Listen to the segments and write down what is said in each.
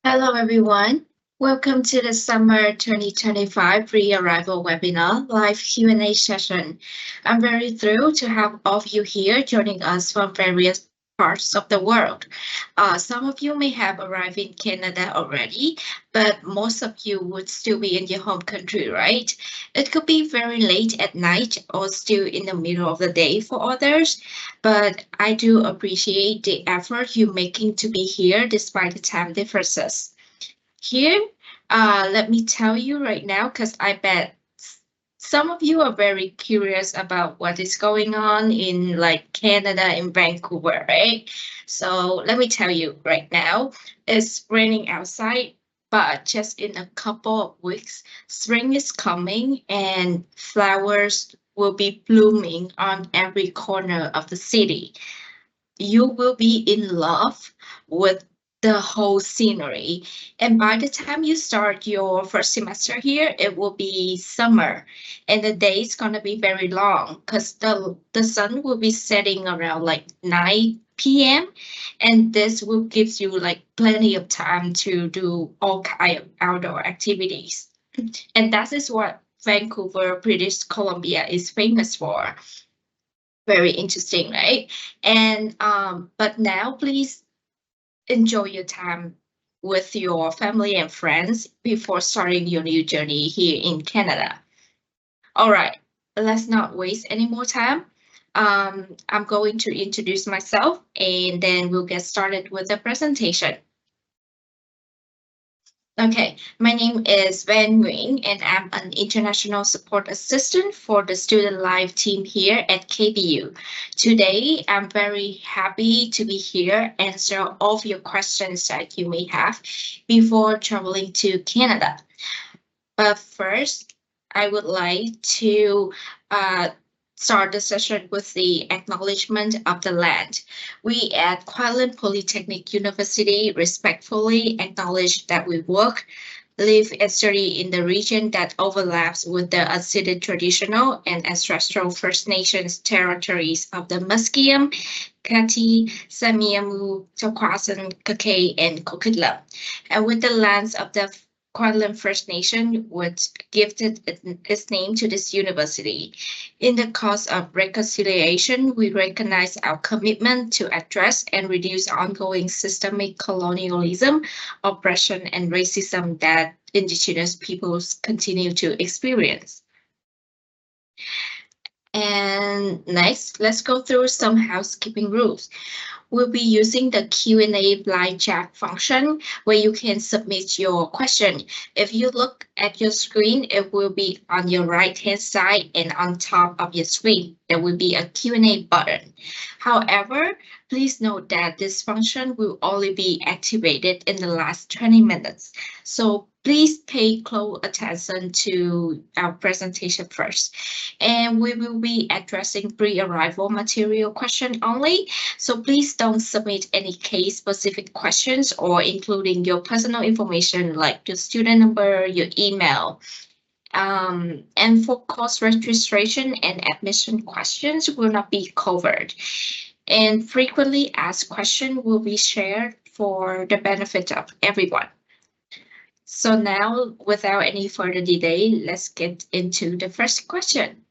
Hello, everyone. Welcome to the Summer 2025 Pre-Arrival Webinar live Q&A session. I'm very thrilled to have all of you here joining us from various parts of the world. Some of you may have arrived in Canada already, but most of you would still be in your home country, right? It could be very late at night or still in the middle of the day for others, but I do appreciate the effort you're making to be here despite the time differences. Here, let me tell you right now, because I bet some of you are very curious about what is going on in like Canada in Vancouver, right? So let me tell you right now, it's raining outside, but just in a couple of weeks, spring is coming and flowers will be blooming on every corner of the city. You will be in love with the whole scenery. And by the time you start your first semester here, it will be summer. And the day is going to be very long because the sun will be setting around like 9 p.m. And this will gives you like plenty of time to do all kind of outdoor activities. And that is what Vancouver, British Columbia is famous for. Very interesting, right? And but now please enjoy your time with your family and friends before starting your new journey here in Canada. All right, let's not waste any more time. I'm going to introduce myself and then we'll get started with the presentation. Okay, my name is Van Nguyen, and I'm an international support assistant for the Student Life team here at KBU. Today, I'm very happy to be here, answer all of your questions that you may have before traveling to Canada. But first, I would like to uh, start the session with the acknowledgement of the land. We at Kuala Polytechnic University respectfully acknowledge that we work, live, and study in the region that overlaps with the unceded traditional and ancestral First Nations territories of the Musqueam, Kati, Semiahmoo, Torqueson, Kakay, and Coquitlam, and with the lands of the Kwantlen First Nation, which gifted its name to this university. In the cause of reconciliation, we recognize our commitment to address and reduce ongoing systemic colonialism, oppression, and racism that Indigenous peoples continue to experience. And next, let's go through some housekeeping rules. We'll be using the Q&A blind chat function where you can submit your question. If you look at your screen, it will be on your right-hand side and on top of your screen. There will be a Q&A button. However, please note that this function will only be activated in the last 20 minutes. So please pay close attention to our presentation first. And we will be addressing pre-arrival material question only. So please don't submit any case-specific questions or including your personal information like your student number, your email. And for course registration and admission questions will not be covered. And frequently asked questions will be shared for the benefit of everyone. So now, without any further delay, let's get into the first question.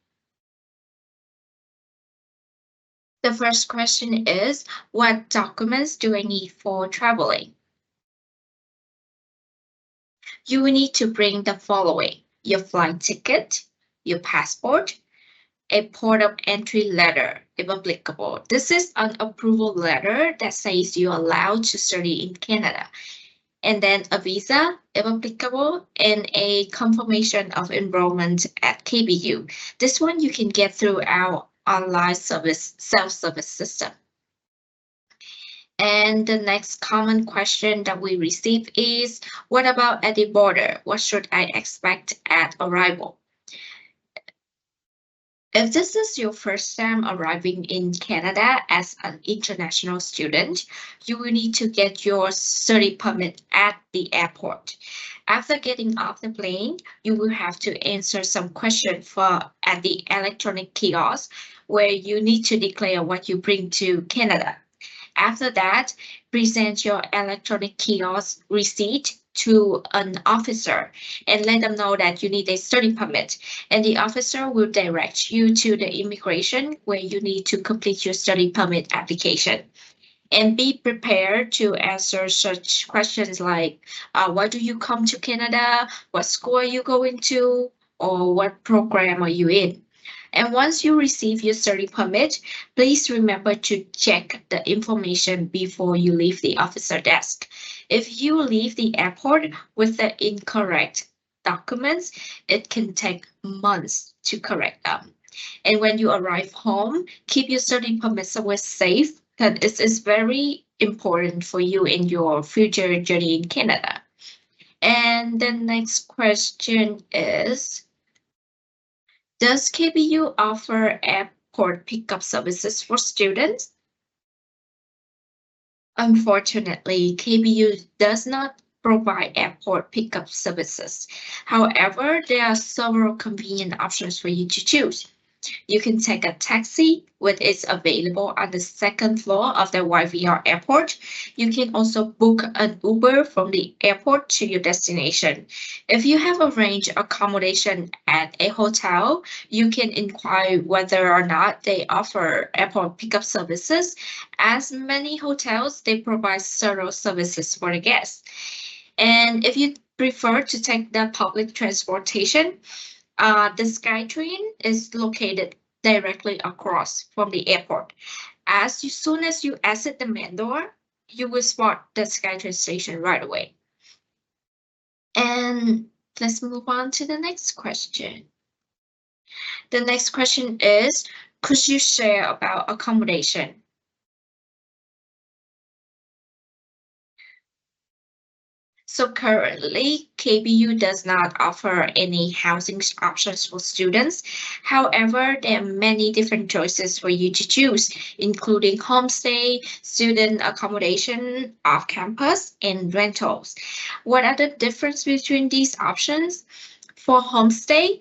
The first question is, what documents do I need for traveling? You will need to bring the following: your flight ticket, your passport, a port of entry letter, if applicable. This is an approval letter that says you're allowed to study in Canada. And then a visa, if applicable, and a confirmation of enrollment at KBU. This one you can get through our online service, self-service system. And the next common question that we receive is, what about at the border? What should I expect at arrival? If this is your first time arriving in Canada as an international student, you will need to get your study permit at the airport. After getting off the plane, you will have to answer some questions at the electronic kiosk where you need to declare what you bring to Canada. After that, present your electronic kiosk receipt to an officer and let them know that you need a study permit. And the officer will direct you to the immigration where you need to complete your study permit application. And be prepared to answer such questions like, why do you come to Canada? What school are you going to? Or what program are you in? And once you receive your study permit, please remember to check the information before you leave the officer desk. If you leave the airport with the incorrect documents, it can take months to correct them. And when you arrive home, keep your study permit somewhere safe because it is very important for you in your future journey in Canada. And the next question is, does KBU offer airport pickup services for students? Unfortunately, KBU does not provide airport pickup services. However, there are several convenient options for you to choose. You can take a taxi, which is available on the second floor of the YVR airport. You can also book an Uber from the airport to your destination. If you have arranged accommodation at a hotel, you can inquire whether or not they offer airport pickup services. As many hotels, they provide several services for the guests. And if you prefer to take the public transportation, the SkyTrain is located directly across from the airport. Soon as you exit the main door, you will spot the SkyTrain station right away. And let's move on to the next question. The next question is, could you share about accommodation? So currently, KBU does not offer any housing options for students. However, there are many different choices for you to choose, including homestay, student accommodation, off-campus, and rentals. What are the difference between these options? For homestay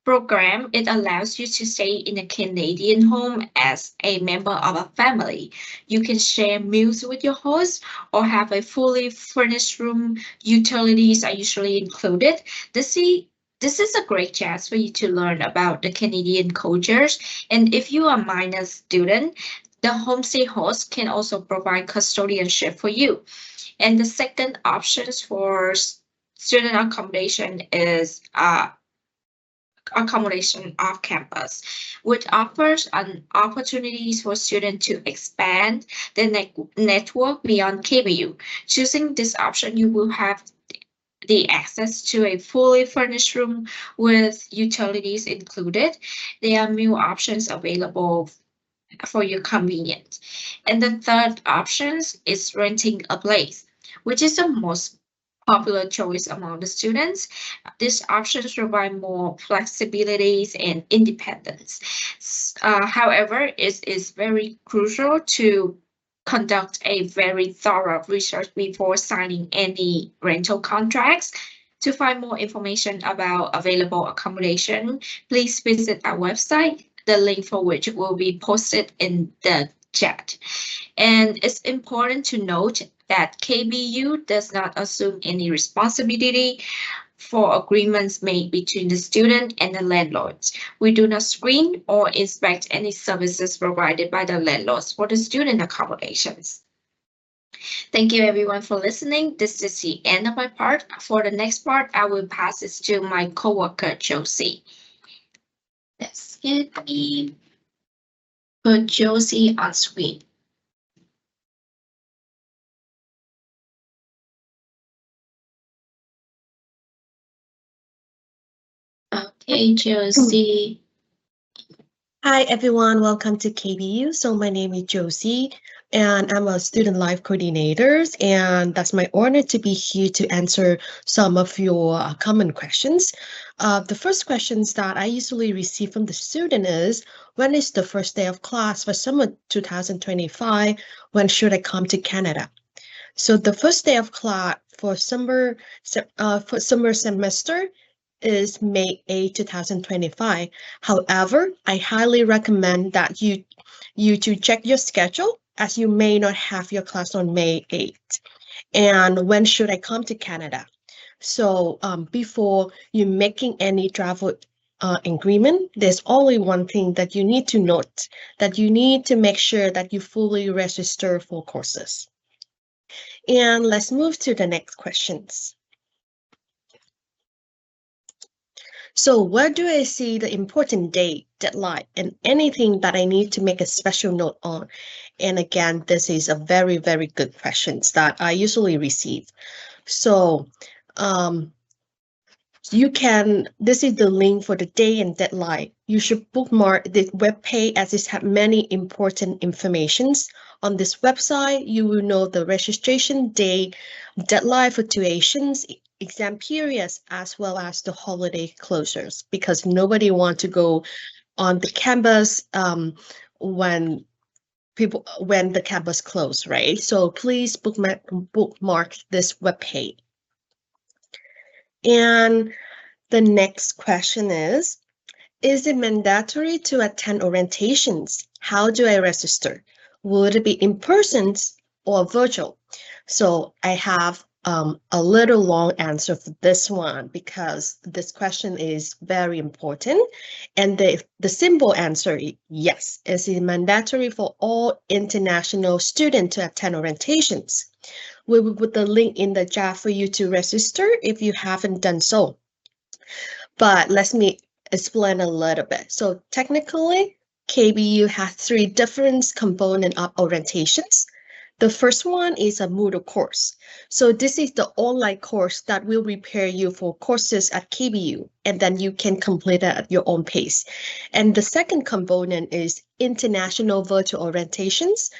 program, it allows you to stay in a Canadian home as a member of a family. You can share meals with your host or have a fully furnished room. Utilities are usually included. This is a great chance for you to learn about the Canadian cultures. And if you are a minor student, the homestay host can also provide custodianship for you. And the second options for student accommodation is accommodation off campus, which offers an opportunities for students to expand their network beyond KBU. Choosing this option, you will have the access to a fully furnished room with utilities included. There are meal options available for your convenience. And the third option is renting a place, which is the most popular choice among the students. These options provide more flexibilities and independence. However, it is very crucial to conduct a very thorough research before signing any rental contracts. To find more information about available accommodation, please visit our website, the link for which will be posted in the chat. And it's important to note that KBU does not assume any responsibility for agreements made between the student and the landlords. We do not screen or inspect any services provided by the landlords for the student accommodations. Thank you everyone for listening. This is the end of my part. For the next part, I will pass this to my coworker, Josie. Let's get me put Josie on screen. Okay, Josie. Hi everyone, welcome to KBU. So my name is Josie and I'm a student life coordinator, and that's my honor to be here to answer some of your common questions. The first questions that I usually receive from the student is, when is the first day of class for summer 2025? When should I come to Canada? So the first day of class for summer semester is May 8, 2025. However, I highly recommend that you to check your schedule as you may not have your class on May 8th. And when should I come to Canada? So before you making any travel agreement, there's only one thing that you need to note, that you need to make sure that you fully register for courses. And let's move to the next questions. So where do I see the important date, deadline, and anything that I need to make a special note on? And again, this is a very, very good questions that I usually receive. So this is the link for the day and deadline. You should bookmark the web page as it has many important informations. On this website, you will know the registration date, deadline for tuitions, exam periods, as well as the holiday closures, because nobody wants to go on the campus when the campus close, right? So please bookmark this web page. And the next question is it mandatory to attend orientations? How do I register? Would it be in person or virtual? So I have a little long answer for this one because this question is very important. And the simple answer is yes. Is it mandatory for all international students to attend orientations? We will put the link in the chat for you to register if you haven't done so. But let me explain a little bit. So technically, KBU has 3 different components of orientations. The first one is a Moodle course. So this is the online course that will prepare you for courses at KBU, and then you can complete it at your own pace. And the second component is international virtual orientations.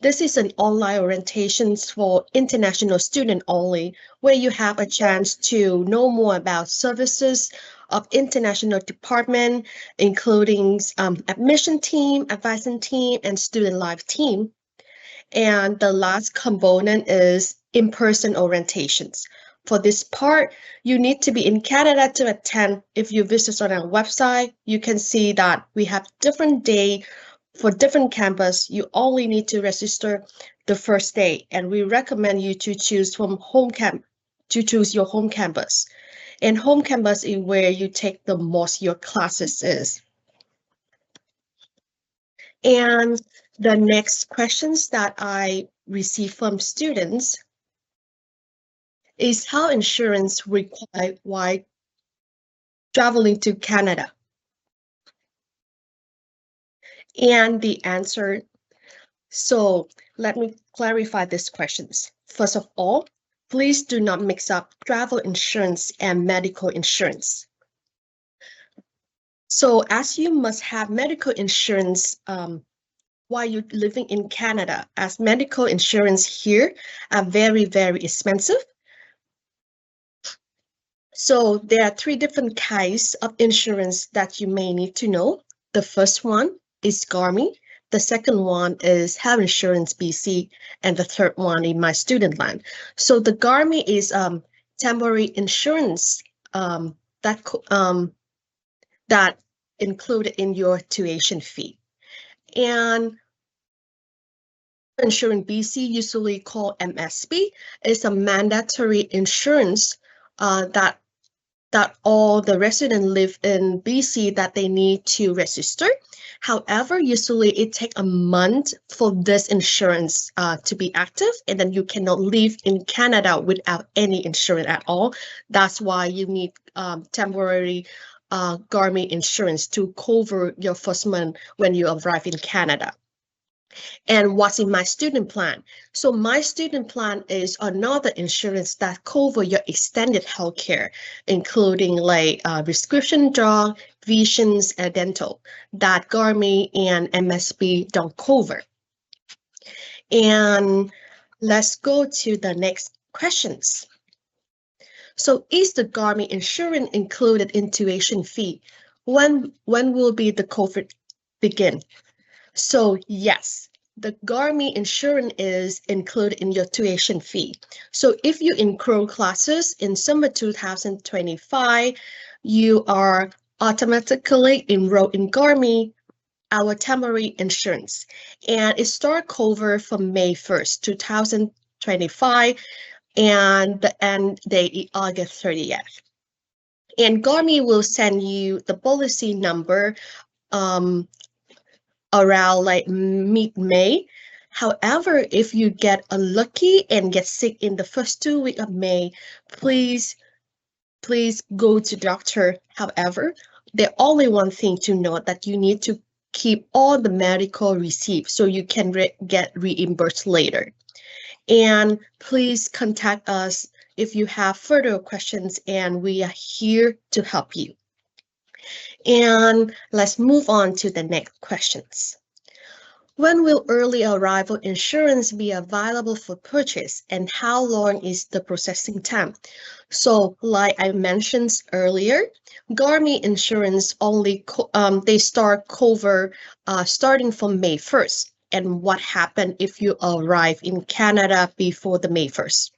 This is an online orientations for international students only, where you have a chance to know more about services of international department, including admission team, advising team, and student life team. And the last component is in-person orientations. For this part, you need to be in Canada to attend. If you visit on our website, you can see that we have different day for different campus. You only need to register the first day, and we recommend you to choose your home campus. And home campus is where you take the most your classes is. And the next questions that I receive from students is how insurance required while traveling to Canada. And the answer, so let me clarify these questions. First of all, please do not mix up travel insurance and medical insurance. So as you must have medical insurance while you're living in Canada, as medical insurance here are very, very expensive. So there are 3 different kinds of insurance that you may need to know. The first one is GARMI. The second one is Health Insurance BC, and the third one is My Student Plan. So the GARMI is temporary insurance that included in your tuition fee. And Insurance BC, usually called MSB, is a mandatory insurance that all the residents live in BC that they need to register. However, usually it takes a month for this insurance to be active, and then you cannot live in Canada without any insurance at all. That's why you need temporary GARMI insurance to cover your first month when you arrive in Canada. And what's in My Student Plan? So My Student Plan is another insurance that cover your extended healthcare, including like prescription drug, visions, and dental, that GARMI and MSB don't cover. And let's go to the next questions. So is the GARMI insurance included in tuition fee? When will be the COVID begin? So yes, the GARMI insurance is included in your tuition fee. So if you enroll classes in summer 2025, you are automatically enrolled in GARMI our temporary insurance, and it start cover from May 1st, 2025, and the end date is August 30th. And Garmin will send you the policy number around like mid-May. However, if you get unlucky and get sick in the first 2 weeks of May, please go to doctor. However, the only one thing to note that you need to keep all the medical receipts so you can get reimbursed later. And please contact us if you have further questions, and we are here to help you. And let's move on to the next questions. When will early arrival insurance be available for purchase, and how long is the processing time? So, like I mentioned earlier, Garmin insurance only they start cover starting from May 1st. And what happened if you arrive in Canada before the May 1st?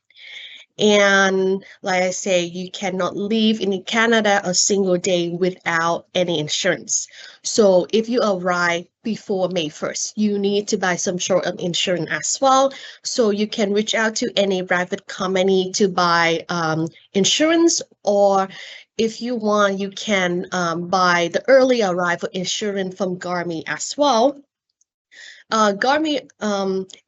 And like I say, you cannot leave in Canada a single day without any insurance. So if you arrive before May 1st, you need to buy some sort of insurance as well. So you can reach out to any private company to buy insurance, or if you want, you can buy the early arrival insurance from Garmin as well. Garmin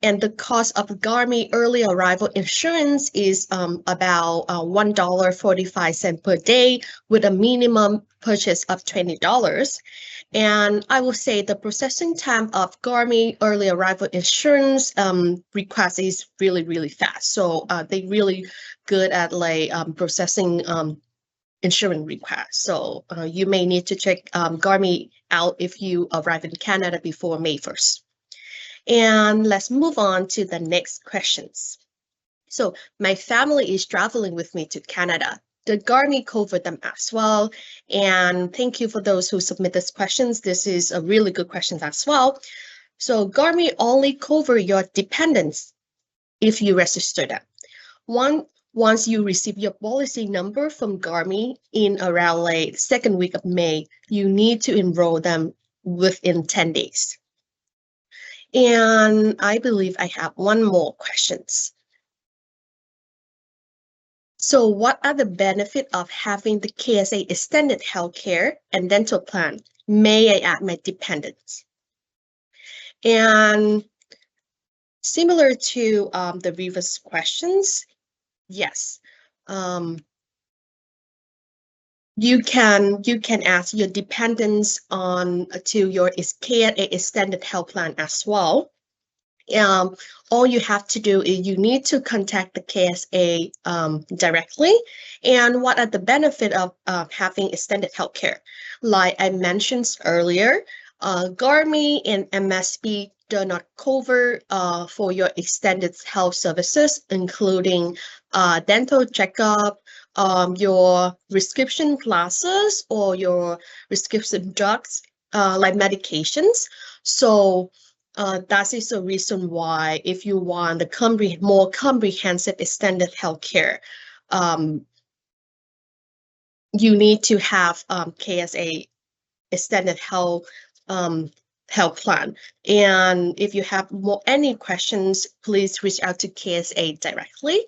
and the cost of Garmin early arrival insurance is about $1.45 per day with a minimum purchase of $20. And I will say the processing time of Garmin early arrival insurance request is really, really fast. So they really good at like processing insurance requests. So you may need to check Garmin out if you arrive in Canada before May 1st. And let's move on to the next questions. So my family is traveling with me to Canada. The Garmin covered them as well. And thank you for those who submit these questions. This is a really good question as well. So Garmin only cover your dependents if you register them. Once you receive your policy number from Garmin in around like second week of May, you need to enroll them within 10 days. And I believe I have one more questions. So what are the benefits of having the KSA extended healthcare and dental plan? May I add my dependents? And similar to the previous questions, yes. You can ask your dependents on to your KSA extended health plan as well. All you have to do is you need to contact the KSA directly. And what are the benefits of having extended healthcare? Like I mentioned earlier, Garmin and MSP do not cover for your extended health services, including dental checkup, your prescription classes, or your prescription drugs like medications. So that is the reason why if you want the more comprehensive extended healthcare, you need to have KSA extended health plan. And if you have any questions, please reach out to KSA directly.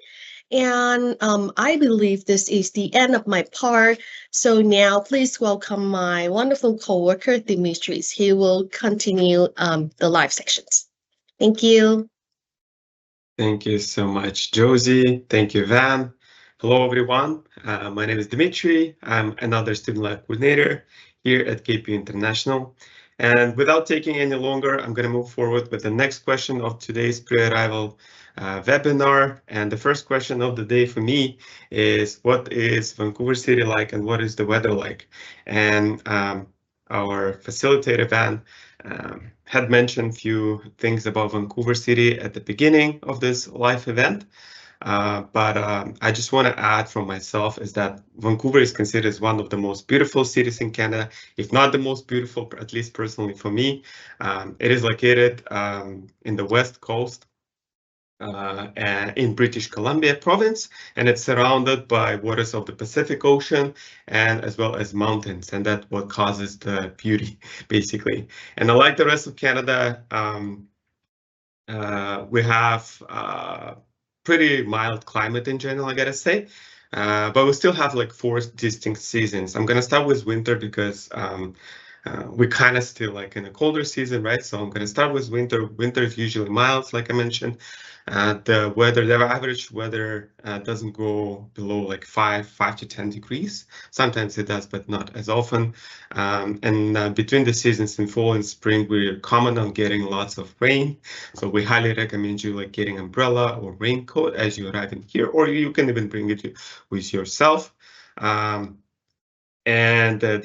And I believe this is the end of my part. So now please welcome my wonderful coworker, Dimitris. He will continue the live sections. Thank you. Thank you so much, Josie. Thank you, Van. Hello, everyone. My name is Dimitri. I'm another student life coordinator here at KPU International. And without taking any longer, I'm going to move forward with the next question of today's pre-arrival webinar. And the first question of the day for me is, what is Vancouver City like and what is the weather like? And our facilitator, Van, had mentioned a few things about Vancouver City at the beginning of this live event. But I just want to add from myself is that Vancouver is considered as one of the most beautiful cities in Canada, if not the most beautiful, at least personally for me. It is located in the West Coast in British Columbia province, and it's surrounded by waters of the Pacific Ocean and as well as mountains, and that's what causes the beauty, basically. And unlike the rest of Canada, we have pretty mild climate in general, I gotta say. But we still have like 4 distinct seasons. I'm gonna start with winter because we're kind of still like in a colder season, right? So I'm gonna start with winter. Winter is usually mild, like I mentioned. The average weather doesn't go below like 5 to 10 degrees. Sometimes it does, but not as often. And between the seasons in fall and spring, we're common on getting lots of rain. So we highly recommend you like getting umbrella or raincoat as you arrive in here, or you can even bring it with yourself. And the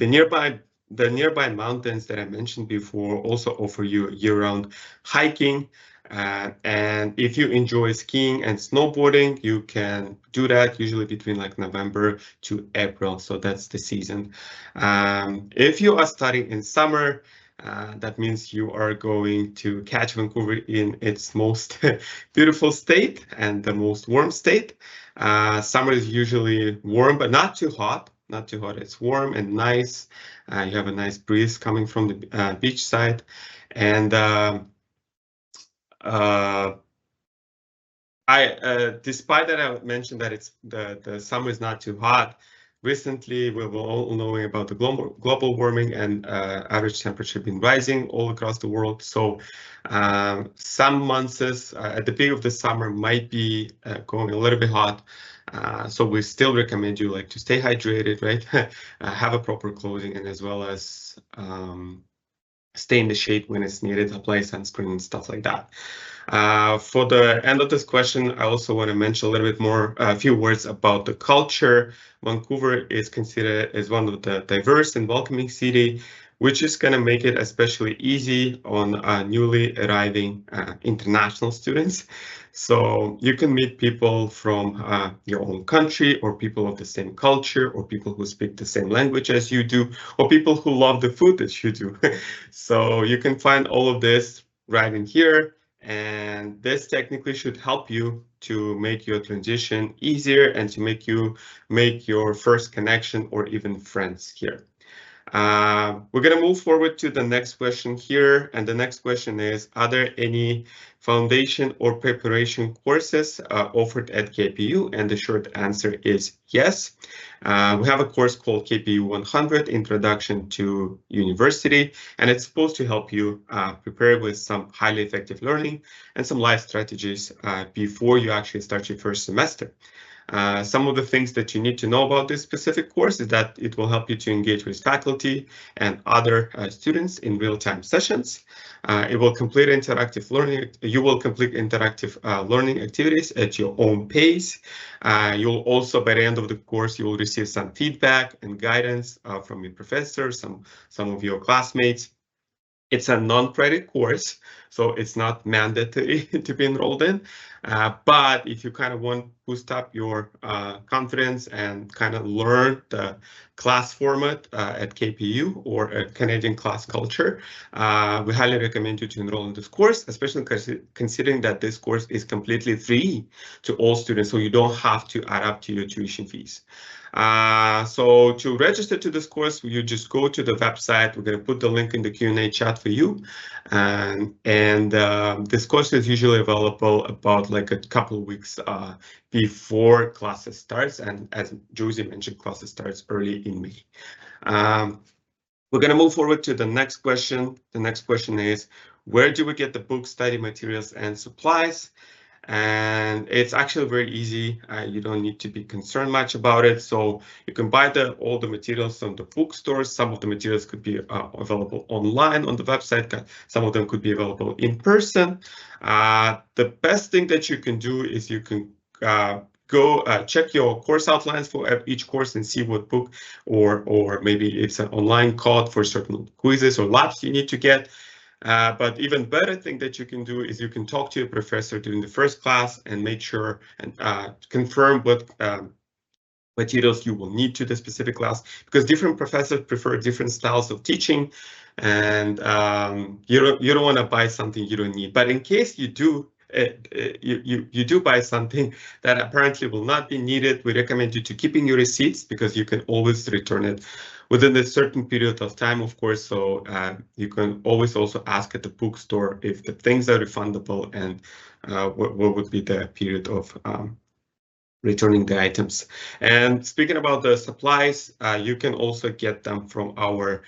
nearby mountains that I mentioned before also offer you year-round hiking. And if you enjoy skiing and snowboarding, you can do that usually between like November to April. So that's the season. If you are studying in summer, that means you are going to catch Vancouver in its most beautiful state and the most warm state. Summer is usually warm, but not too hot. Not too hot. It's warm and nice. You have a nice breeze coming from the beach side, and despite that, I mentioned that it's the summer is not too hot. Recently, we were all knowing about the global warming and average temperature been rising all across the world. So some months at the peak of the summer might be going a little bit hot. So we still recommend you like to stay hydrated, right? Have a proper clothing, and as well as stay in the shade when it's needed, apply sunscreen and stuff like that. For the end of this question, I also want to mention a little bit more, a few words about the culture. Vancouver is considered as one of the diverse and welcoming city, which is going to make it especially easy on newly arriving international students. So you can meet people from your own country, or people of the same culture, or people who speak the same language as you do, or people who love the food that you do. So you can find all of this right in here. And this technically should help you to make your transition easier and to make you make your first connection or even friends here. We're going to move forward to the next question here. And the next question is, are there any foundation or preparation courses offered at KPU? And the short answer is yes. We have a course called KPU 100, Introduction to University, and it's supposed to help you prepare with some highly effective learning and some life strategies before you actually start your first semester. Some of the things that you need to know about this specific course is that it will help you to engage with faculty and other students in real-time sessions. It will complete interactive learning. You will complete interactive learning activities at your own pace. You'll also, by the end of the course, you will receive some feedback and guidance from your professors, some of your classmates. It's a non-credit course, so it's not mandatory to be enrolled in. But if you kind of want to boost up your confidence and kind of learn the class format at KPU or a Canadian class culture, we highly recommend you to enroll in this course, especially considering that this course is completely free to all students, so you don't have to add up to your tuition fees. So to register to this course, you just go to the website. We're going to put the link in the Q&A chat for you. And this course is usually available about like a couple of weeks before classes starts. And as Josie mentioned, classes starts early in May. We're going to move forward to the next question. The next question is, where do we get the books, study materials, and supplies? And it's actually very easy. You don't need to be concerned much about it. So you can buy all the materials from the bookstores. Some of the materials could be available online on the website. Some of them could be available in person. The best thing that you can do is you can go check your course outlines for each course and see what book or maybe it's an online code for certain quizzes or labs you need to get. But even better thing that you can do is you can talk to your professor during the first class and make sure and confirm what materials you will need to the specific class, because different professors prefer different styles of teaching, and you don't want to buy something you don't need. But in case you do you do buy something that apparently will not be needed, we recommend you to keeping your receipts because you can always return it within a certain period of time, of course. So you can always also ask at the bookstore if the things are refundable and what would be the period of returning the items. And speaking about the supplies, you can also get them from our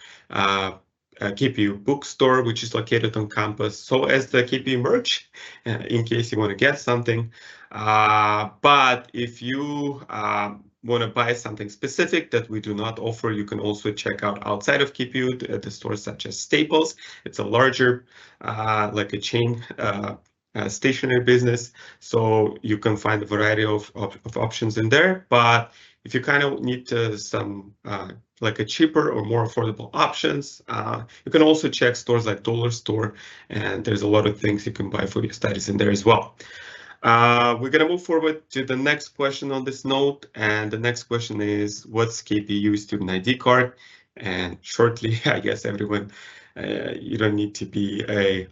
KPU bookstore, which is located on campus, so as the KPU merch, in case you want to get something. But if you want to buy something specific that we do not offer, you can also check out outside of KPU at the stores such as Staples. It's a larger, like a chain stationary business, so you can find a variety of options in there. But if you kind of need some like a cheaper or more affordable options, you can also check stores like Dollar Store, and there's a lot of things you can buy for your studies in there as well. We're gonna move forward to the next question on this note, and the next question is, what's KPU student ID card? And shortly, I guess everyone, you don't need to be a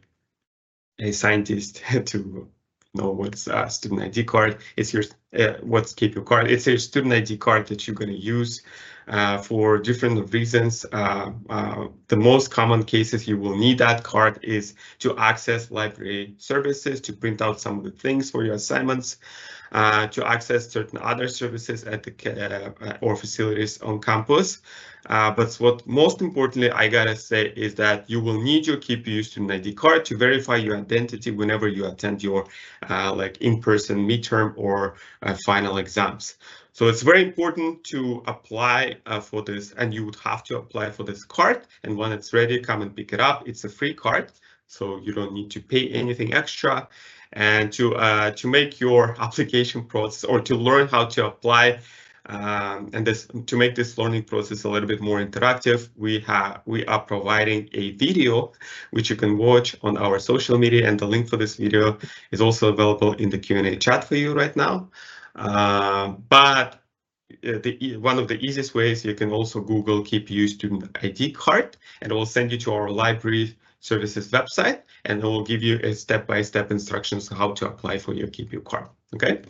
scientist to know what's a student ID card. It's your what's KPU card. It's a student ID card that you're going to use for different reasons. The most common cases you will need that card is to access library services, to print out some of the things for your assignments, to access certain other services at the or facilities on campus. But what most importantly I gotta say is that you will need your KPU student ID card to verify your identity whenever you attend your like in-person midterm or final exams. So it's very important to apply for this, and you would have to apply for this card. And when it's ready, come and pick it up. It's a free card, so you don't need to pay anything extra. And to make your application process, or to learn how to apply, and to make this learning process a little bit more interactive, we are providing a video which you can watch on our social media, and the link for this video is also available in the Q&A chat for you right now. But one of the easiest ways, you can also Google KPU student ID card, and it will send you to our library services website, and it will give you a step-by-step instructions on how to apply for your KPU card. Okay,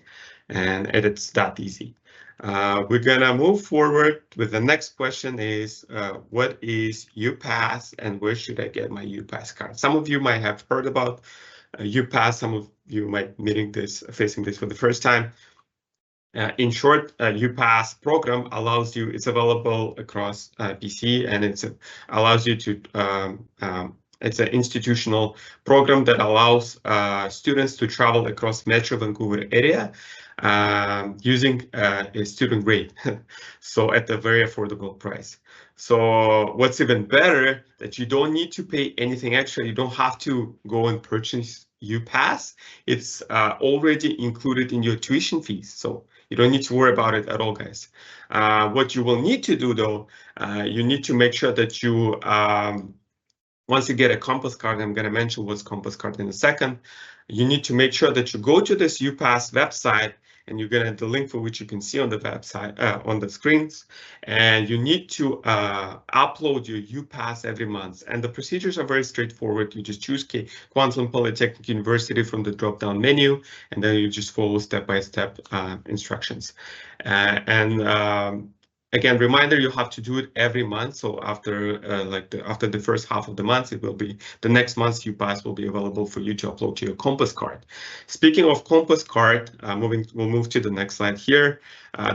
and it's that easy. We're gonna move forward with the next question is, what is UPass and where should I get my UPass card? Some of you might have heard about UPass, some of you might facing this for the first time. In short, UPass program allows you, it's available across BC, and it allows you to, it's an institutional program that allows students to travel across Metro Vancouver area using a student rate, so at a very affordable price. So what's even better, that you don't need to pay anything extra. You don't have to go and purchase UPass. It's already included in your tuition fees, so you don't need to worry about it at all, guys. What you will need to do though, you need to make sure that you, once you get a Compass card, I'm going to mention what's Compass card in a second, you need to make sure that you go to this UPass website, and you're going to, the link for which you can see on the website, on the screens, and you need to upload your UPass every month. And the procedures are very straightforward. You just choose Kwantlen Polytechnic University from the drop-down menu, and then you just follow step-by-step instructions. Again, reminder, you have to do it every month. So after after the first half of the month, it will be the next month's UPass will be available for you to upload to your Compass card. Speaking of Compass card, we'll move to the next slide here.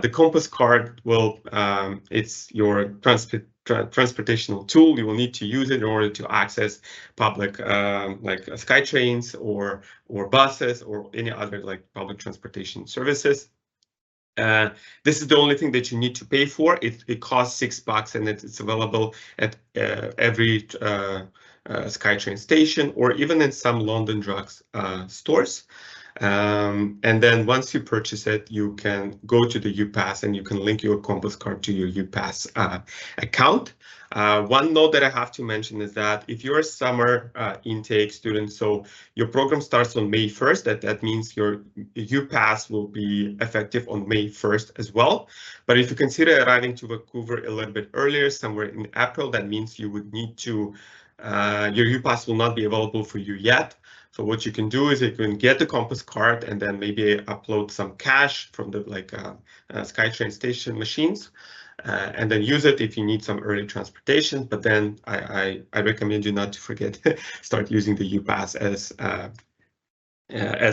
The Compass card will, it's your transportational tool. You will need to use it in order to access public like SkyTrains or buses or any other like public transportation services. This is the only thing that you need to pay for. It costs $6, and it's available at every SkyTrain station, or even in some London Drugs stores. And then once you purchase it, you can go to the UPass and you can link your Compass card to your UPass account. One note that I have to mention is that if you're a summer intake student, so your program starts on May 1st, that means your UPass will be effective on May 1st as well. But if you consider arriving to Vancouver a little bit earlier, somewhere in April, that means you would need to your UPass will not be available for you yet. So what you can do is you can get the Compass card and then maybe upload some cash from the SkyTrain station machines, and then use it if you need some early transportation. But then I recommend you not to forget start using the UPass as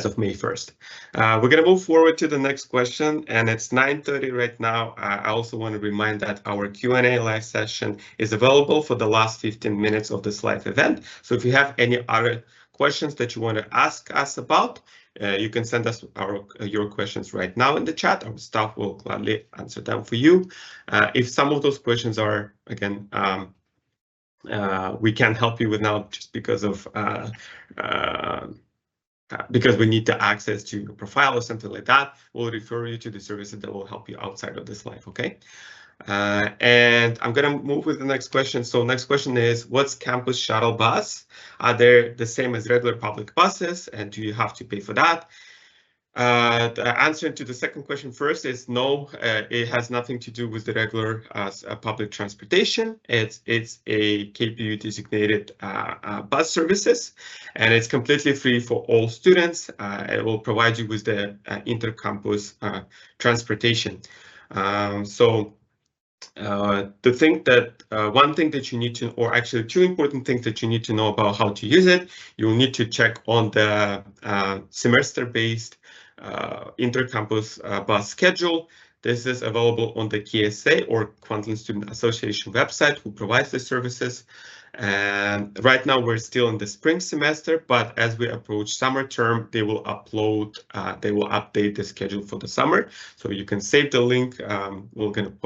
of May 1st. We're going to move forward to the next question, and it's 9:30 right now. I also want to remind that our Q&A live session is available for the last 15 minutes of this live event. So if you have any other questions that you want to ask us about, you can send us your questions right now in the chat. Our staff will gladly answer them for you. If some of those questions are, again, we can't help you with now just because we need the access to your profile or something like that, we'll refer you to the services that will help you outside of this live, okay? And I'm gonna move with the next question. So next question is, what's campus shuttle bus? Are they the same as regular public buses, and do you have to pay for that? The answer to the second question first is no, it has nothing to do with the regular public transportation. It's a KPU designated bus services, and it's completely free for all students. It will provide you with the inter-campus transportation. One thing that you need to, or actually two important things that you need to know about how to use it, you'll need to check on the semester-based inter-campus bus schedule. This is available on the KSA or Kwantlen Student Association website, who provides the services. And right now we're still in the spring semester, but as we approach summer term, they will update the schedule for the summer. So you can save the link. We're going to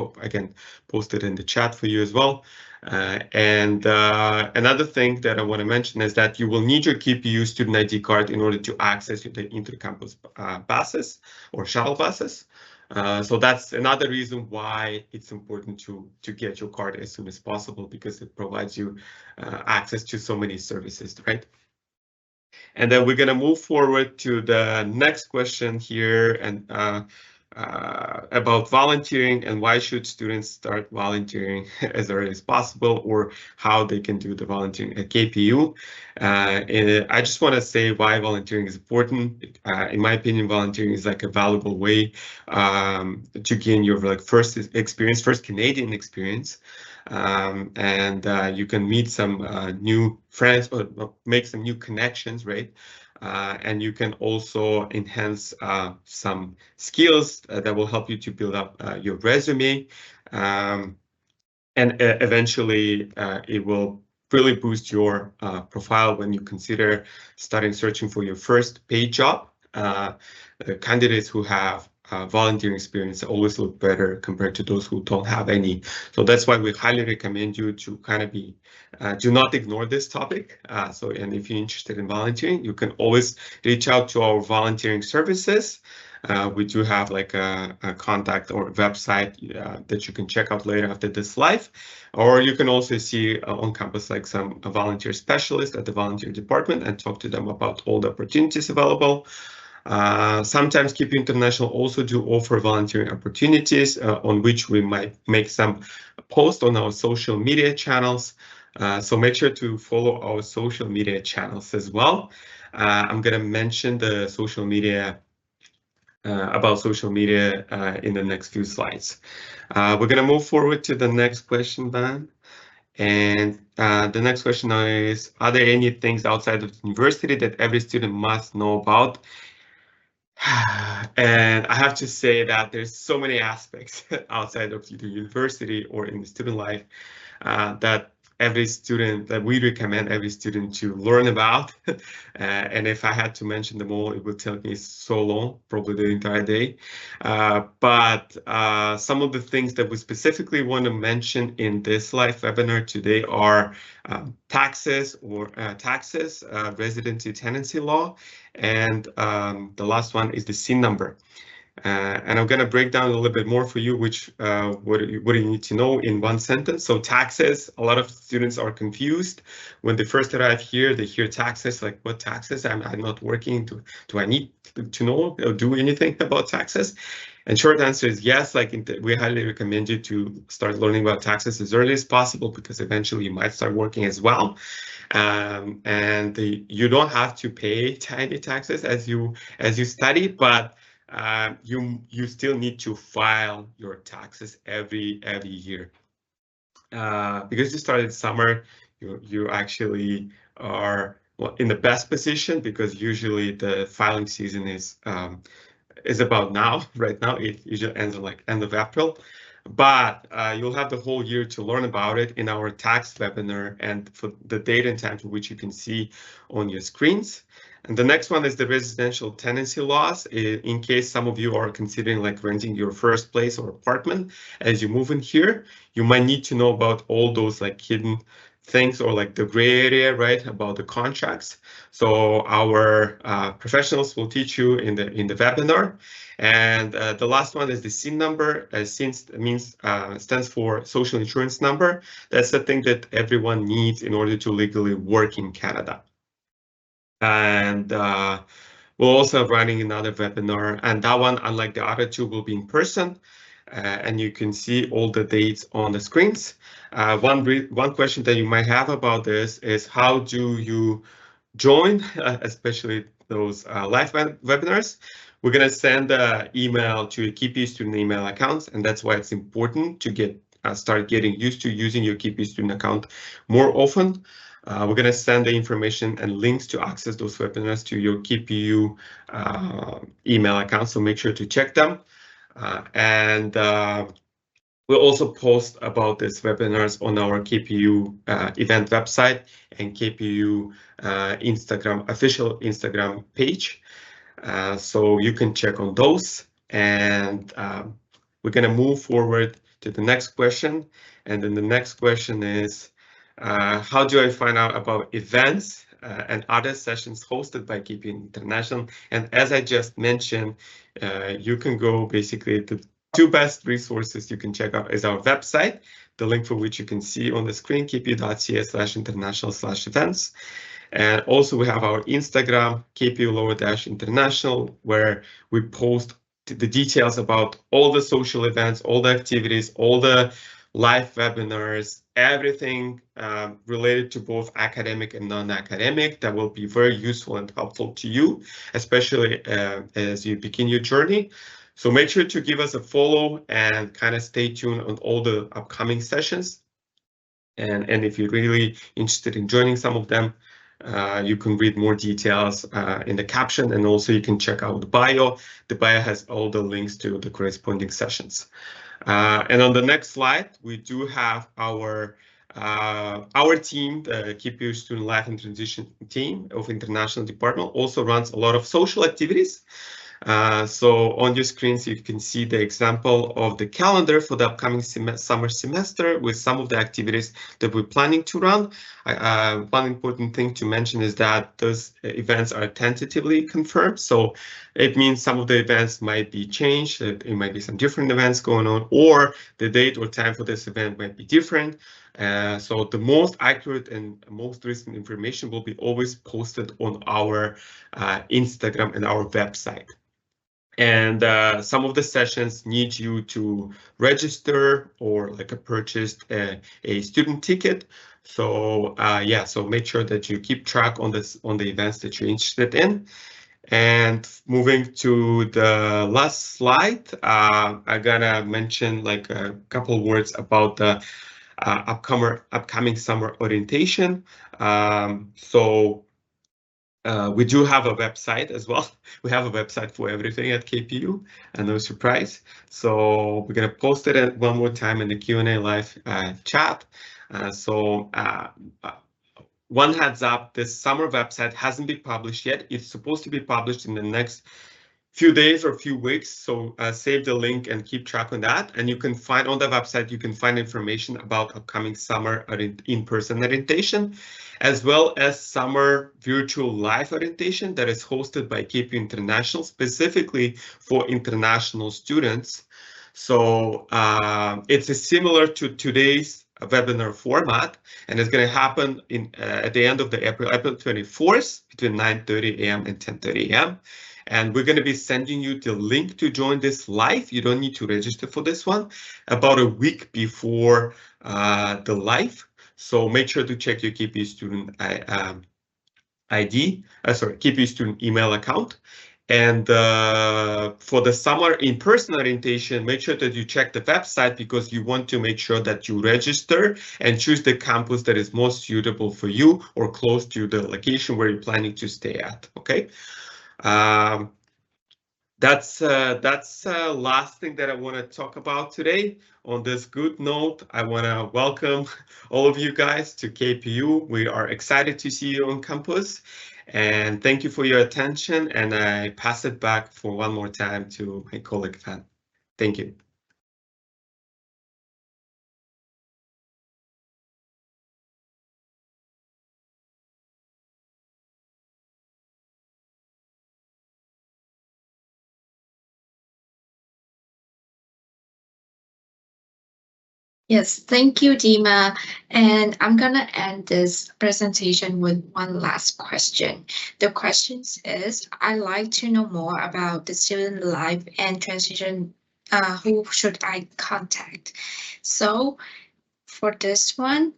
post it in the chat for you as well. Another thing that I want to mention is that you will need your KPU student ID card in order to access the inter-campus buses or shuttle buses. So that's another reason why it's important to get your card as soon as possible, because it provides you access to so many services, right? And then we're going to move forward to the next question here, and about volunteering and why should students start volunteering as early as possible, or how they can do the volunteering at KPU. And I just want to say why volunteering is important. In my opinion, volunteering is like a valuable way to gain your first Canadian experience. And you can meet some new friends or make some new connections, right? And you can also enhance some skills that will help you to build up your resume. And eventually it will really boost your profile when you consider starting searching for your first paid job. Candidates who have volunteering experience always look better compared to those who don't have any. So that's why we highly recommend you to kind of do not ignore this topic. And if you're interested in volunteering, you can always reach out to our volunteering services. We do have like a contact or website that you can check out later after this live, or you can also see on campus like some volunteer specialists at the volunteer department and talk to them about all the opportunities available. Sometimes KPU International also do offer volunteering opportunities on which we might make some posts on our social media channels. So make sure to follow our social media channels as well. I'm going to mention the social media about social media in the next few slides. We're going to move forward to the next question, Dan. And the next question is, are there any things outside of the university that every student must know about? And I have to say that there's so many aspects outside of the university or in the student life that we recommend every student to learn about. And if I had to mention them all, it would take me so long, probably the entire day. But some of the things that we specifically want to mention in this live webinar today are taxes, residency tenancy law, and the last one is the SIN number. And I'm going to break down a little bit more for you, what do you need to know in one sentence. So taxes, a lot of students are confused. When they first arrive here, they hear taxes, like what taxes? I'm not working. Do I need to know or do anything about taxes? And short answer is yes, like we highly recommend you to start learning about taxes as early as possible, because eventually you might start working as well. And you don't have to pay tiny taxes as you study, but you still need to file your taxes every year. Because you started summer, you actually are in the best position, because usually the filing season is about now. Right now, it usually ends on like end of April, but you'll have the whole year to learn about it in our tax webinar, and for the date and time for which you can see on your screens. And the next one is the residential tenancy laws. In case some of you are considering like renting your first place or apartment as you move in here, you might need to know about all those like hidden things, or like the gray area, right, about the contracts. So our professionals will teach you in the webinar. And the last one is the SIN number. SIN stands for social insurance number. That's the thing that everyone needs in order to legally work in Canada. And we're also running another webinar, and that one, unlike the other two, will be in person. And you can see all the dates on the screens. One question that you might have about this is, how do you join, especially those live webinars? We're going to send an email to your KPU student email accounts, and that's why it's important to start getting used to using your KPU student account more often. We're going to send the information and links to access those webinars to your KPU email account, so make sure to check them. And we'll also post about these webinars on our KPU event website and KPU official Instagram page. So you can check on those. And we're going to move forward to the next question. And then the next question is, how do I find out about events and other sessions hosted by KPU International? And as I just mentioned, you can go basically to two best resources you can check out is our website, the link for which you can see on the screen, kpu.ca/international/events. And also we have our Instagram, KPU_international, where we post the details about all the social events, all the activities, all the live webinars, everything related to both academic and non-academic that will be very useful and helpful to you, especially as you begin your journey. So make sure to give us a follow and kind of stay tuned on all the upcoming sessions. And if you're really interested in joining some of them, you can read more details in the caption, and also you can check out the bio. The bio has all the links to the corresponding sessions. And on the next slide, we do have our team, the KPU Student Life and Transition team of International Department, also runs a lot of social activities. So on your screens, you can see the example of the calendar for the upcoming summer semester with some of the activities that we're planning to run. One important thing to mention is that those events are tentatively confirmed. So it means some of the events might be changed. It might be some different events going on, or the date or time for this event might be different. So the most accurate and most recent information will be always posted on our Instagram and our website. And some of the sessions need you to register or like purchase a student ticket. So yeah, so make sure that you keep track on the events that you're interested in. And moving to the last slide, I'm gonna mention like a couple words about the upcoming summer orientation. We do have a website as well. We have a website for everything at KPU, and no surprise. So we're gonna post it one more time in the Q&A live chat. One heads up, this summer website hasn't been published yet. It's supposed to be published in the next few days or few weeks. So save the link and keep track on that. And you can find on the website, you can find information about upcoming summer in-person orientation, as well as summer virtual live orientation that is hosted by KPU International, specifically for international students. So it's similar to today's webinar format, and it's going to happen at the end of the April 24th between 9:30 a.m. and 10:30 a.m. And we're going to be sending you the link to join this live. You don't need to register for this one about a week before the live. So make sure to check your KPU student KPU student email account. And for the summer in-person orientation, make sure that you check the website because you want to make sure that you register and choose the campus that is most suitable for you or close to the location where you're planning to stay at. Okay. That's last thing that I want to talk about today. On this good note, I want to welcome all of you guys to KPU. We are excited to see you on campus, and thank you for your attention. And I pass it back for one more time to my colleague Van. Thank you. Yes, thank you, Dima. And I'm gonna end this presentation with one last question. The question is, I'd like to know more about the student life and transition. Who should I contact? So for this one,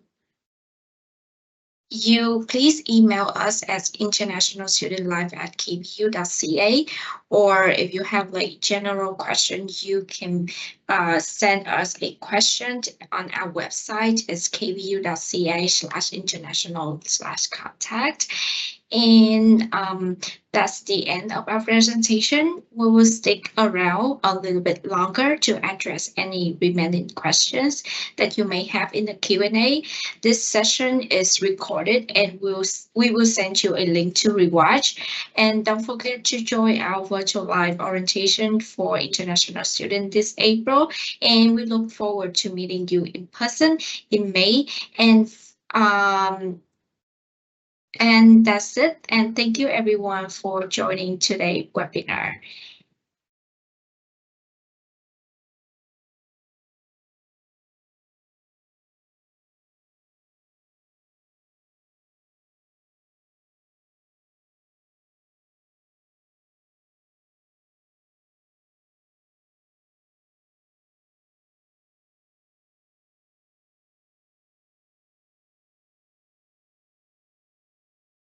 you please email us at internationalstudentlife@kpu.ca, or if you have like general questions, you can send us a question on our website. It's kpu.ca/international/contact. And that's the end of our presentation. We will stick around a little bit longer to address any remaining questions that you may have in the Q&A. This session is recorded and we will send you a link to rewatch. And don't forget to join our virtual live orientation for international students this April. And we look forward to meeting you in person in May. And that's it. And thank you everyone for joining today's webinar.